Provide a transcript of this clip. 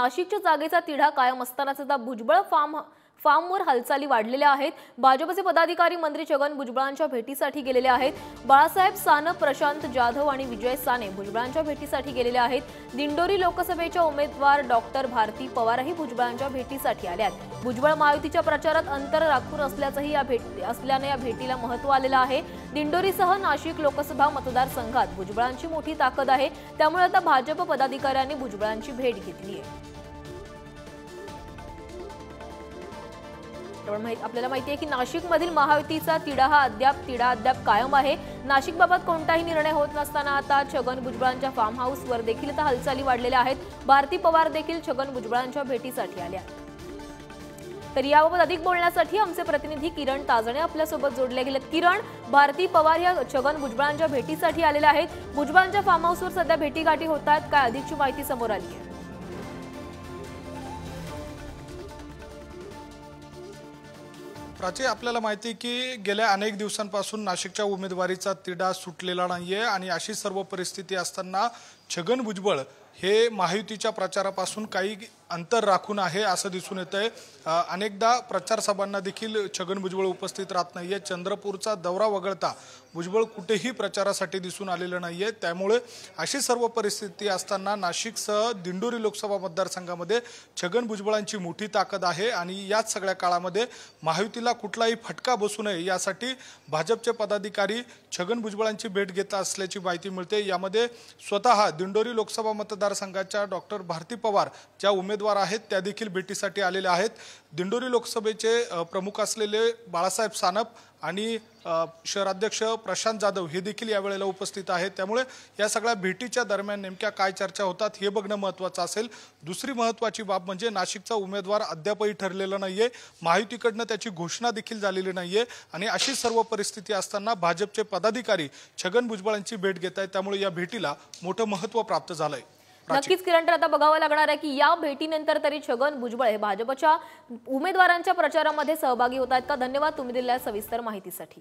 नाशिकच्या जागेचा तिढा कायम असताना सध्या भुजबळ फार्मवर हालचाली वाढलेल्या आहेत। भाजपचे पदाधिकारी मंत्री छगन भुजबळांच्या भेटीसाठी गेलेले आहेत। बाळासाहेब सानप, प्रशांत जाधव आणि विजय साने भुजबळांच्या भेटीसाठी गेलेले आहेत। दिंडोरी लोकसभेच्या उमेदवार डॉक्टर भारती पवारही भुजबळांच्या भेटीसाठी आले आहेत। भुजबळ महायुतीच्या प्रचारात अंतर राखून असल्याने या भेटीला महत्त्व आलेलं आहे। दिंडोरीसह नाशिक लोकसभा मतदारसंघात भुजबळांची मोठी ताकद आहे, त्यामुळे आता भाजप पदाधिकाऱ्यांनी भुजबळांची भेट घेतली आहे। आपल्याला माहिती आहे की नाशिकमधील महायुतीचा तिढा अद्याप कायम आहे। नाशिकबाबत कोणताही निर्णय होत नसताना आता छगन भुजबळांच्या फार्म हाऊसवर देखील आता हालचाली वाढलेल्या आहेत। भारती पवार देखील छगन भुजबळांच्या भेटीसाठी आल्या। तर याबाबत अधिक बोलण्यासाठी आमचे प्रतिनिधी किरण ताजणे आपल्यासोबत जोडले गेलेत। किरण, भारती पवार या छगन भुजबळांच्या भेटीसाठी आलेल्या आहेत। भुजबळांच्या फार्म हाऊसवर सध्या भेटीगाठी होतात, काय अधिकची माहिती समोर आली आहे? प्राची, आपल्याला माहिती आहे की गेल्या अनेक दिवसांपासून नाशिकच्या उमेदवारीचा तिढा सुटलेला नाहीये आणि अशी सर्व परिस्थिती असताना छगन भुजबळ हे महायुतीच्या प्रचारापासून काही अंतर राखून आहे असं दिसून येतंय। अनेकदा प्रचार सभांना देखील छगन भुजबळ उपस्थित राहत नाहीये। चंद्रपूरचा दौरा वगळता भुजबळ कुठेही प्रचारासाठी दिसून आलेलं नाहीये। त्यामुळे अशी सर्व परिस्थिती असताना नाशिकसह दिंडोरी लोकसभा मतदारसंघामध्ये छगन भुजबळांची मोठी ताकद आहे आणि याच सगळ्या काळामध्ये महायुतीला कुठलाही फटका बसू नये यासाठी भाजपचे पदाधिकारी छगन भुजबळांची भेट घेत असल्याची माहिती मिळते। यामध्ये स्वतः दिंडोरी लोकसभा मतदारसंघाच्या डॉक्टर भारती पवार ज्या उमेदवार आहेत त्या देखील भेटीसाठी आलेल्या आहेत। दिंडोरी लोकसभेचे प्रमुख असलेले बाळासाहेब सानप आणि शहराध्यक्ष प्रशांत जाधव हे देखील यावेळेला उपस्थित आहेत। त्यामुळे या सगळ्या भेटीच्या दरम्यान नेमक्या काय चर्चा होतात हे बघणं महत्त्वाचं असेल। दुसरी महत्त्वाची बाब म्हणजे नाशिकचा उमेदवार अद्यापही ठरलेला नाहीये, महायुतीकडनं त्याची घोषणा देखील झालेली नाहीये आणि अशी सर्व परिस्थिती असताना भाजपचे पदाधिकारी छगन भुजबळांची भेट घेत आहेत। त्यामुळे या भेटीला मोठं महत्त्व प्राप्त झालंय। नक्कीच किरण, तर आता बघावं लागणार आहे की या भेटीनंतर तरी छगन भुजबळ हे भाजपच्या उमेदवारांच्या प्रचारामध्ये सहभागी होत आहेत का? धन्यवाद तुम्ही दिलेल्या सविस्तर माहितीसाठी।